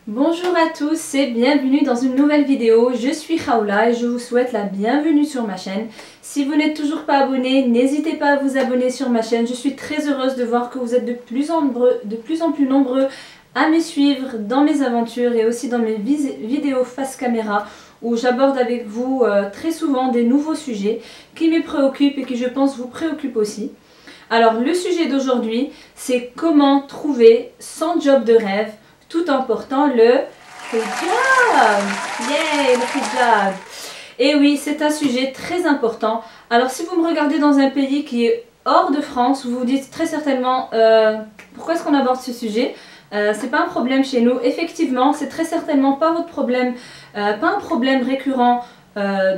Bonjour à tous et bienvenue dans une nouvelle vidéo. Je suis Khawla et je vous souhaite la bienvenue sur ma chaîne. Si vous n'êtes toujours pas abonné, n'hésitez pas à vous abonner sur ma chaîne. Je suis très heureuse de voir que vous êtes de plus en plus nombreux à me suivre dans mes aventures et aussi dans mes vidéos face caméra où j'aborde avec vous très souvent des nouveaux sujets qui me préoccupent et qui je pense vous préoccupent aussi. Alors le sujet d'aujourd'hui, c'est comment trouver son job de rêve tout en portant le hijab. Yay, le hijab. Et oui, c'est un sujet très important. Alors si vous me regardez dans un pays qui est hors de France, vous vous dites très certainement pourquoi est-ce qu'on aborde ce sujet. C'est pas un problème chez nous. Effectivement, c'est très certainement pas votre problème, pas un problème récurrent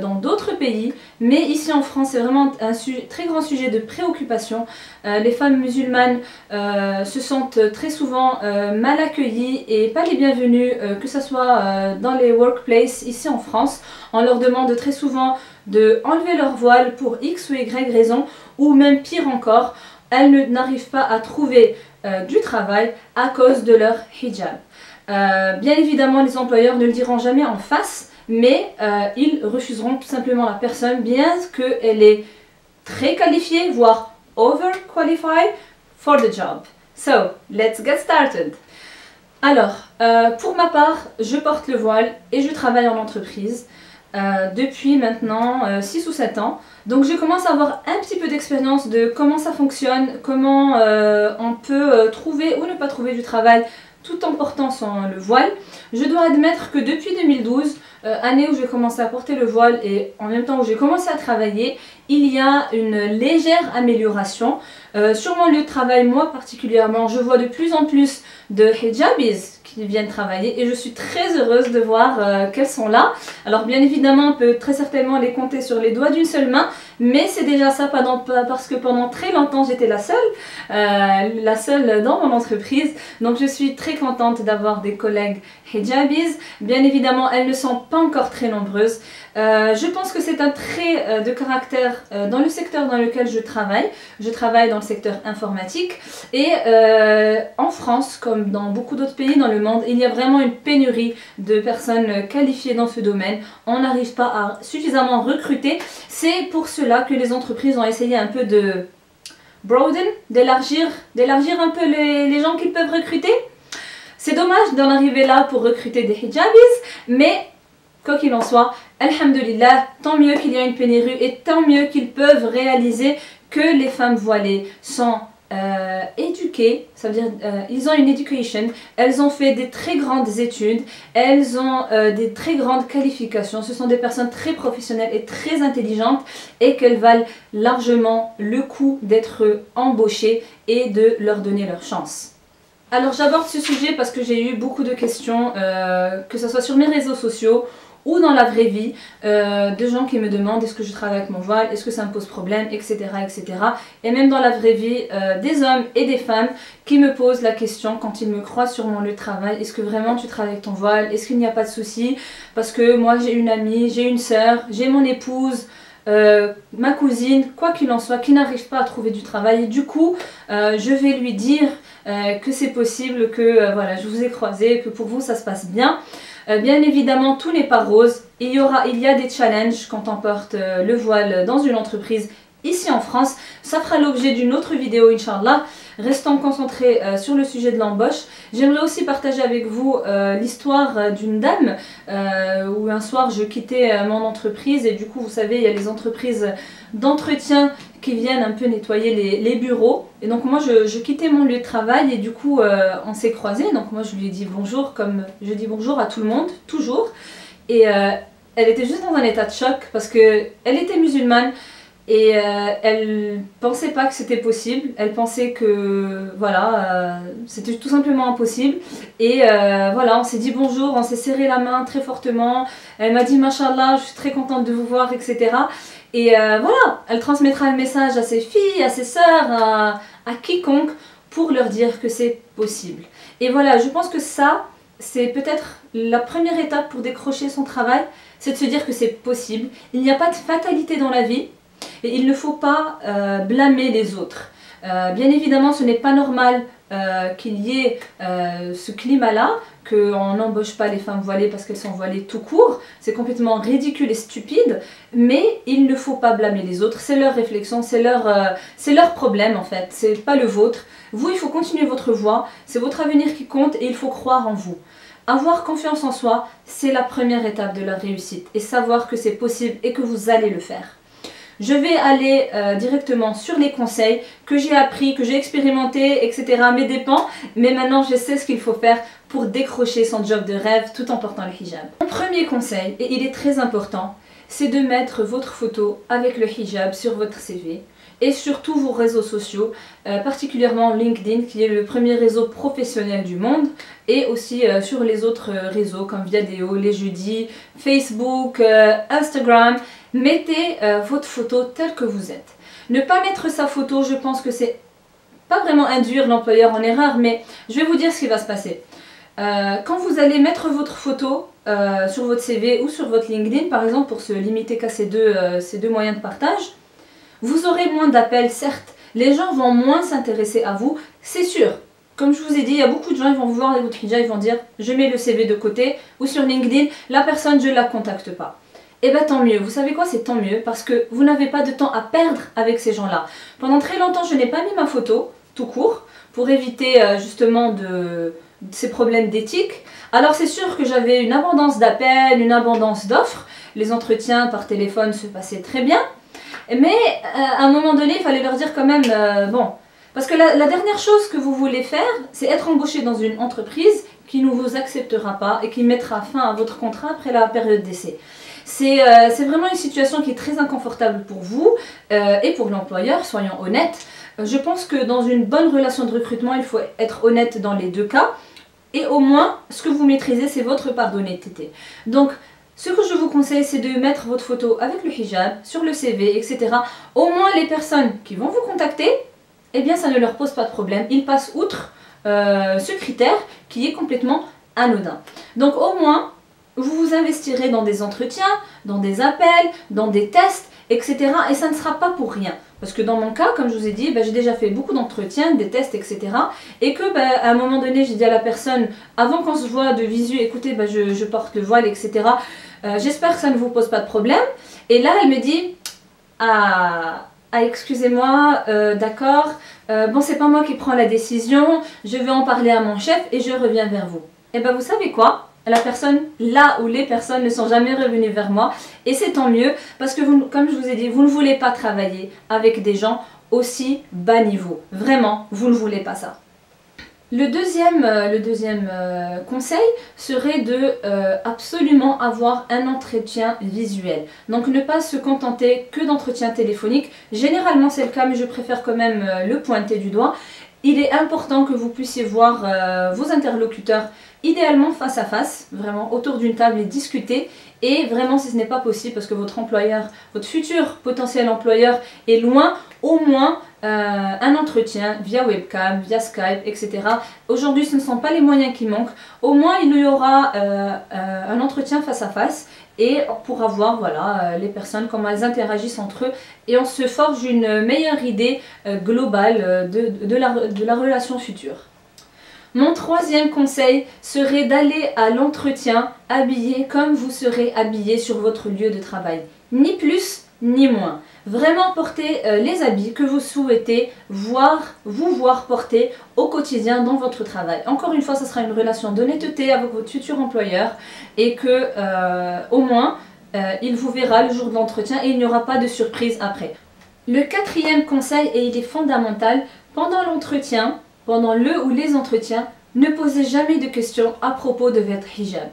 dans d'autres pays, mais ici en France c'est vraiment un très grand sujet de préoccupation. Les femmes musulmanes se sentent très souvent mal accueillies et pas les bienvenues, que ce soit dans les workplaces ici en France. On leur demande très souvent de enlever leur voile pour X ou Y raison, ou même pire encore, elles n'arrivent pas à trouver du travail à cause de leur hijab. Bien évidemment, les employeurs ne le diront jamais en face, mais ils refuseront tout simplement la personne bien qu'elle est très qualifiée, voire overqualified for the job. So, let's get started. Alors, pour ma part, je porte le voile et je travaille en entreprise depuis maintenant 6 ou 7 ans. Donc je commence à avoir un petit peu d'expérience de comment ça fonctionne, comment on peut trouver ou ne pas trouver du travail tout en portant le voile. Je dois admettre que depuis 2012, année où j'ai commencé à porter le voile et en même temps où j'ai commencé à travailler, il y a une légère amélioration. Sur mon lieu de travail, moi particulièrement, je vois de plus en plus de hijabis qui viennent travailler et je suis très heureuse de voir qu'elles sont là. Alors bien évidemment, on peut très certainement les compter sur les doigts d'une seule main, mais c'est déjà ça parce que pendant très longtemps j'étais la seule dans mon entreprise. Donc je suis très contente d'avoir des collègues hijabis. Bien évidemment, elles ne sont pas encore très nombreuses. Je pense que c'est un trait de caractère dans le secteur dans lequel je travaille. Je travaille dans le secteur informatique et en France, comme dans beaucoup d'autres pays dans le monde, il y a vraiment une pénurie de personnes qualifiées dans ce domaine. On n'arrive pas à suffisamment recruter. C'est pour cela que les entreprises ont essayé un peu de broaden, d'élargir un peu les gens qu'ils peuvent recruter. C'est dommage d'en arriver là pour recruter des hijabis, mais quoi qu'il en soit, alhamdulillah, tant mieux qu'il y a une pénurie et tant mieux qu'ils peuvent réaliser que les femmes voilées sont éduquées, ça veut dire ils ont une education, elles ont fait des très grandes études, elles ont des très grandes qualifications, ce sont des personnes très professionnelles et très intelligentes et qu'elles valent largement le coup d'être embauchées et de leur donner leur chance. Alors j'aborde ce sujet parce que j'ai eu beaucoup de questions, que ce soit sur mes réseaux sociaux ou dans la vraie vie, de gens qui me demandent est-ce que je travaille avec mon voile, est-ce que ça me pose problème, etc. etc. Et même dans la vraie vie, des hommes et des femmes qui me posent la question quand ils me croisent sur mon lieu de travail, est-ce que vraiment tu travailles avec ton voile, est-ce qu'il n'y a pas de souci? Parce que moi j'ai une amie, j'ai une sœur, j'ai mon épouse, ma cousine, quoi qu'il en soit, qui n'arrive pas à trouver du travail. Et du coup, je vais lui dire que c'est possible, que voilà, je vous ai croisé, que pour vous ça se passe bien. Bien évidemment, tout n'est pas rose. Il y a des challenges quand on porte le voile dans une entreprise ici en France. Ça fera l'objet d'une autre vidéo, Inch'Allah. Restons concentrés sur le sujet de l'embauche. J'aimerais aussi partager avec vous l'histoire d'une dame où un soir je quittais mon entreprise et du coup, vous savez, il y a les entreprises d'entretien qui viennent un peu nettoyer les bureaux. Et donc moi, je quittais mon lieu de travail et du coup, on s'est croisés. Donc moi, je lui ai dit bonjour comme je dis bonjour à tout le monde, toujours. Et elle était juste dans un état de choc parce qu'elle était musulmane. Et elle pensait pas que c'était possible, elle pensait que voilà, c'était tout simplement impossible. Et voilà, on s'est dit bonjour, on s'est serré la main très fortement. Elle m'a dit Mashallah, je suis très contente de vous voir, etc. Et voilà, elle transmettra le message à ses filles, à ses sœurs, à quiconque pour leur dire que c'est possible. Et voilà, je pense que ça, c'est peut-être la première étape pour décrocher son travail, c'est de se dire que c'est possible. Il n'y a pas de fatalité dans la vie. Et il ne faut pas blâmer les autres. Bien évidemment, ce n'est pas normal qu'il y ait ce climat-là, qu'on n'embauche pas les femmes voilées parce qu'elles sont voilées tout court. C'est complètement ridicule et stupide, mais il ne faut pas blâmer les autres. C'est leur réflexion, c'est leur problème en fait, c'est pas le vôtre. Vous, il faut continuer votre voie, c'est votre avenir qui compte et il faut croire en vous. Avoir confiance en soi, c'est la première étape de la réussite et savoir que c'est possible et que vous allez le faire. Je vais aller directement sur les conseils que j'ai appris, que j'ai expérimenté, etc. à mes dépens. Mais maintenant, je sais ce qu'il faut faire pour décrocher son job de rêve tout en portant le hijab. Mon premier conseil, et il est très important, c'est de mettre votre photo avec le hijab sur votre CV et sur tous vos réseaux sociaux, particulièrement LinkedIn qui est le premier réseau professionnel du monde et aussi sur les autres réseaux comme Viadeo, les jeudis, Facebook, Instagram. Mettez votre photo telle que vous êtes. Ne pas mettre sa photo, je pense que c'est pas vraiment induire l'employeur en erreur, mais je vais vous dire ce qui va se passer. Quand vous allez mettre votre photo sur votre CV ou sur votre LinkedIn, par exemple, pour se limiter qu'à ces deux moyens de partage, vous aurez moins d'appels, certes. Les gens vont moins s'intéresser à vous, c'est sûr. Comme je vous ai dit, il y a beaucoup de gens, ils vont vous voir avec votre hijab, ils vont dire « je mets le CV de côté » ou sur LinkedIn, la personne, je ne la contacte pas. Eh bien tant mieux, vous savez quoi, c'est tant mieux parce que vous n'avez pas de temps à perdre avec ces gens-là. Pendant très longtemps, je n'ai pas mis ma photo, tout court, pour éviter justement ces problèmes d'éthique. Alors c'est sûr que j'avais une abondance d'appels, une abondance d'offres, les entretiens par téléphone se passaient très bien, mais à un moment donné, il fallait leur dire quand même, bon, parce que la dernière chose que vous voulez faire, c'est être embauché dans une entreprise qui ne vous acceptera pas et qui mettra fin à votre contrat après la période d'essai. C'est vraiment une situation qui est très inconfortable pour vous et pour l'employeur, soyons honnêtes. Je pense que dans une bonne relation de recrutement, il faut être honnête dans les deux cas. Et au moins, ce que vous maîtrisez, c'est votre part d'honnêteté. Donc, ce que je vous conseille, c'est de mettre votre photo avec le hijab, sur le CV, etc. Au moins, les personnes qui vont vous contacter, eh bien, ça ne leur pose pas de problème. Ils passent outre ce critère qui est complètement anodin. Donc, au moins, vous vous investirez dans des entretiens, dans des appels, dans des tests, etc. Et ça ne sera pas pour rien. Parce que dans mon cas, comme je vous ai dit, j'ai déjà fait beaucoup d'entretiens, des tests, etc. Et que à un moment donné, j'ai dit à la personne, avant qu'on se voit de visu, écoutez, je porte le voile, etc. J'espère que ça ne vous pose pas de problème. Et là, elle me dit, excusez-moi, d'accord, bon, c'est pas moi qui prends la décision, je vais en parler à mon chef et je reviens vers vous. Et bien, vous savez quoi? La personne, là où les personnes ne sont jamais revenues vers moi, et c'est tant mieux parce que vous, comme je vous ai dit, vous ne voulez pas travailler avec des gens aussi bas niveau. Vraiment, vous ne voulez pas ça. Le deuxième conseil serait de absolument avoir un entretien visuel. Donc ne pas se contenter que d'entretiens téléphoniques. Généralement c'est le cas, mais je préfère quand même le pointer du doigt. Il est important que vous puissiez voir vos interlocuteurs idéalement face à face, vraiment autour d'une table et discuter. Et vraiment, si ce n'est pas possible parce que votre employeur, votre futur potentiel employeur est loin, au moins un entretien via webcam, via Skype, etc. Aujourd'hui, ce ne sont pas les moyens qui manquent. Au moins, il y aura un entretien face à face et on pourra voir voilà, les personnes, comment elles interagissent entre eux et on se forge une meilleure idée globale de la relation future. Mon troisième conseil serait d'aller à l'entretien habillé comme vous serez habillé sur votre lieu de travail. Ni plus ni moins. Vraiment porter les habits que vous souhaitez vous voir porter au quotidien dans votre travail. Encore une fois, ce sera une relation d'honnêteté avec votre futur employeur et que au moins il vous verra le jour de l'entretien et il n'y aura pas de surprise après. Le quatrième conseil, et il est fondamental, pendant l'entretien, pendant le ou les entretiens, ne posez jamais de questions à propos de votre hijab.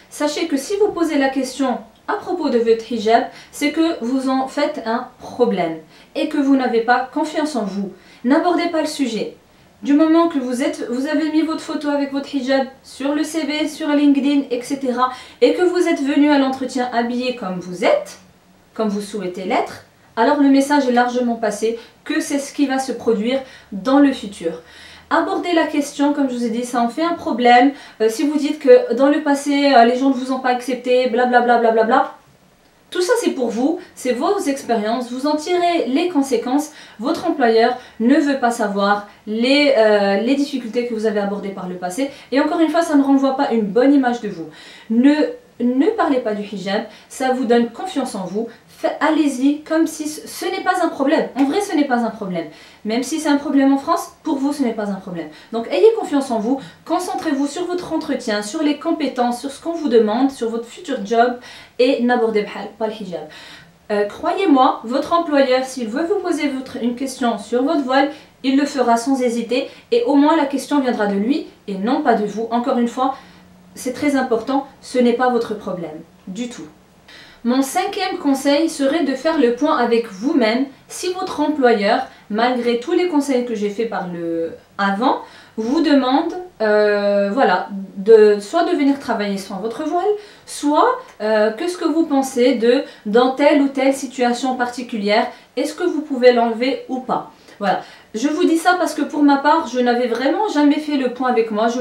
Sachez que si vous posez la question à propos de votre hijab, c'est que vous en faites un problème et que vous n'avez pas confiance en vous. N'abordez pas le sujet. Du moment que vous avez mis votre photo avec votre hijab sur le CV, sur LinkedIn, etc. et que vous êtes venu à l'entretien habillé comme vous êtes, comme vous souhaitez l'être, alors le message est largement passé que c'est ce qui va se produire dans le futur. Abordez la question, comme je vous ai dit, ça en fait un problème. Si vous dites que dans le passé, les gens ne vous ont pas accepté, blablabla, Tout ça c'est pour vous, c'est vos expériences, vous en tirez les conséquences. Votre employeur ne veut pas savoir les difficultés que vous avez abordées par le passé. Et encore une fois, ça ne renvoie pas une bonne image de vous. Ne parlez pas du hijab, ça vous donne confiance en vous. Allez-y comme si ce n'est pas un problème. En vrai, ce n'est pas un problème. Même si c'est un problème en France, pour vous, ce n'est pas un problème. Donc, ayez confiance en vous. Concentrez-vous sur votre entretien, sur les compétences, sur ce qu'on vous demande, sur votre futur job et n'abordez pas le hijab. Croyez-moi, votre employeur, s'il veut vous poser une question sur votre voile, il le fera sans hésiter et au moins la question viendra de lui et non pas de vous. Encore une fois, c'est très important, ce n'est pas votre problème du tout. Mon 5e conseil serait de faire le point avec vous-même si votre employeur, malgré tous les conseils que j'ai fait avant, vous demande voilà, soit de venir travailler sans votre voile, soit qu'est-ce que vous pensez dans telle ou telle situation particulière, est-ce que vous pouvez l'enlever ou pas. Voilà. Je vous dis ça parce que pour ma part, je n'avais vraiment jamais fait le point avec moi. Je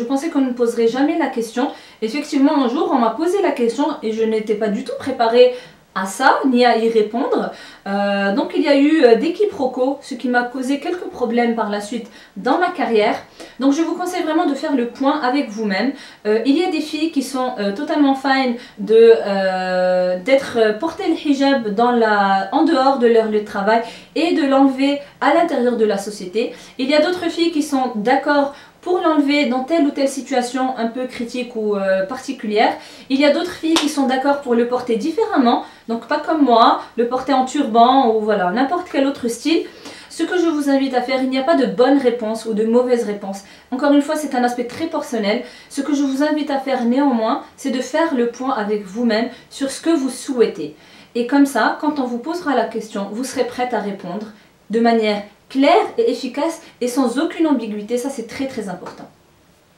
pensais qu'on ne poserait jamais la question. Effectivement, un jour, on m'a posé la question et je n'étais pas du tout préparée à ça, ni à y répondre. Donc il y a eu des quiproquos, ce qui m'a causé quelques problèmes par la suite dans ma carrière. Donc je vous conseille vraiment de faire le point avec vous-même. Il y a des filles qui sont totalement fine d'être porter le hijab en dehors de leur lieu de travail et de l'enlever à l'intérieur de la société. Il y a d'autres filles qui sont d'accord pour l'enlever dans telle ou telle situation un peu critique ou particulière. Il y a d'autres filles qui sont d'accord pour le porter différemment, donc pas comme moi, le porter en turban ou voilà, n'importe quel autre style. Ce que je vous invite à faire, il n'y a pas de bonne réponse ou de mauvaise réponse. Encore une fois, c'est un aspect très personnel. Ce que je vous invite à faire néanmoins, c'est de faire le point avec vous-même sur ce que vous souhaitez. Et comme ça, quand on vous posera la question, vous serez prête à répondre de manière claire et efficace et sans aucune ambiguïté. Ça, c'est très très important.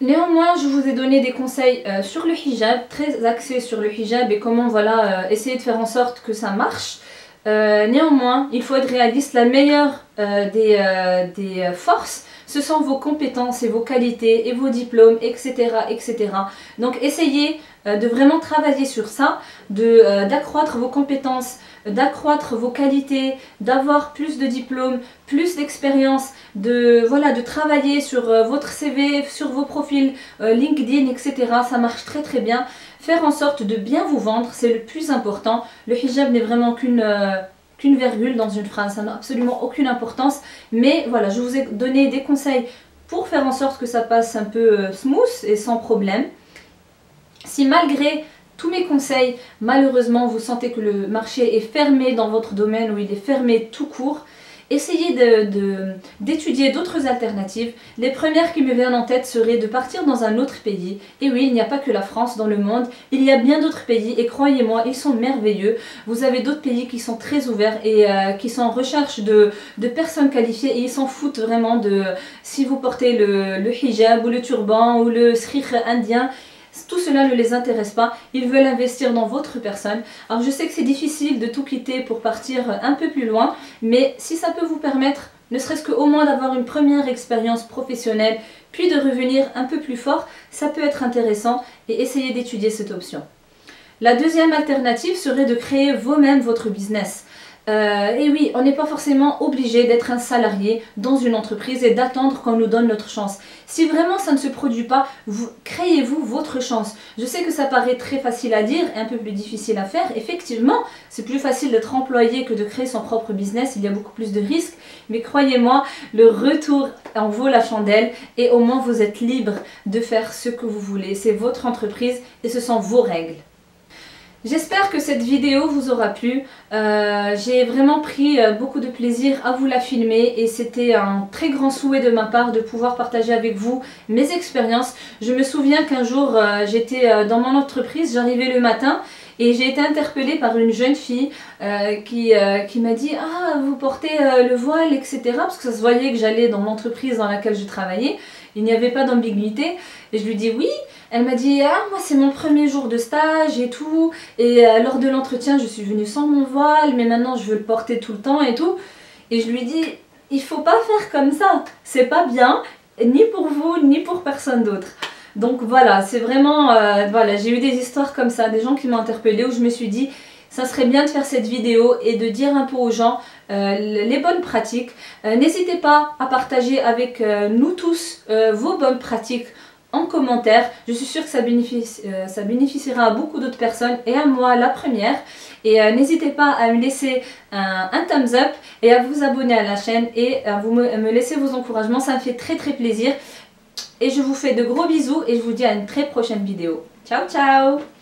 Néanmoins, je vous ai donné des conseils sur le hijab, très axés sur le hijab et comment voilà, essayer de faire en sorte que ça marche. Néanmoins, il faut être réaliste. La meilleure des forces, ce sont vos compétences et vos qualités et vos diplômes, etc. etc. Donc essayez de vraiment travailler sur ça, d'accroître vos compétences, d'accroître vos qualités, d'avoir plus de diplômes, plus d'expérience, de travailler sur votre CV, sur vos profils LinkedIn, etc. Ça marche très très bien. Faire en sorte de bien vous vendre, c'est le plus important. Le hijab n'est vraiment qu'une virgule dans une phrase, ça n'a absolument aucune importance. Mais voilà, je vous ai donné des conseils pour faire en sorte que ça passe un peu smooth et sans problème. Si malgré tous mes conseils, malheureusement, vous sentez que le marché est fermé dans votre domaine ou il est fermé tout court, essayez d'étudier d'autres alternatives. Les premières qui me viennent en tête seraient de partir dans un autre pays. Et oui, il n'y a pas que la France dans le monde, il y a bien d'autres pays et croyez-moi, ils sont merveilleux. Vous avez d'autres pays qui sont très ouverts et qui sont en recherche de personnes qualifiées et ils s'en foutent vraiment de si vous portez le hijab ou le turban ou le srikh indien. Tout cela ne les intéresse pas, ils veulent investir dans votre personne. Alors je sais que c'est difficile de tout quitter pour partir un peu plus loin, mais si ça peut vous permettre, ne serait-ce qu'au moins d'avoir une première expérience professionnelle, puis de revenir un peu plus fort, ça peut être intéressant et essayez d'étudier cette option. La deuxième alternative serait de créer vous-même votre business. Et oui, on n'est pas forcément obligé d'être un salarié dans une entreprise et d'attendre qu'on nous donne notre chance. Si vraiment ça ne se produit pas, créez-vous votre chance. Je sais que ça paraît très facile à dire et un peu plus difficile à faire. Effectivement, c'est plus facile d'être employé que de créer son propre business. Il y a beaucoup plus de risques. Mais croyez-moi, le retour en vaut la chandelle et au moins vous êtes libre de faire ce que vous voulez. C'est votre entreprise et ce sont vos règles. J'espère que cette vidéo vous aura plu. J'ai vraiment pris beaucoup de plaisir à vous la filmer et c'était un très grand souhait de ma part de pouvoir partager avec vous mes expériences. Je me souviens qu'un jour j'étais dans mon entreprise, j'arrivais le matin et j'ai été interpellée par une jeune fille qui m'a dit « Ah, vous portez le voile, etc. » parce que ça se voyait que j'allais dans l'entreprise dans laquelle je travaillais. Il n'y avait pas d'ambiguïté et je lui dis oui. Elle m'a dit ah moi c'est mon premier jour de stage et tout et lors de l'entretien je suis venue sans mon voile mais maintenant je veux le porter tout le temps et tout. Et je lui dis il faut pas faire comme ça, c'est pas bien ni pour vous ni pour personne d'autre. Donc voilà, c'est vraiment voilà, j'ai eu des histoires comme ça, des gens qui m'ont interpellée où je me suis dit ça serait bien de faire cette vidéo et de dire un peu aux gens les bonnes pratiques. N'hésitez pas à partager avec nous tous vos bonnes pratiques en commentaire. Je suis sûre que ça bénéficiera à beaucoup d'autres personnes et à moi la première. Et n'hésitez pas à me laisser un thumbs up et à vous abonner à la chaîne et à me laisser vos encouragements. Ça me fait très plaisir. Et je vous fais de gros bisous et je vous dis à une très prochaine vidéo. Ciao ciao!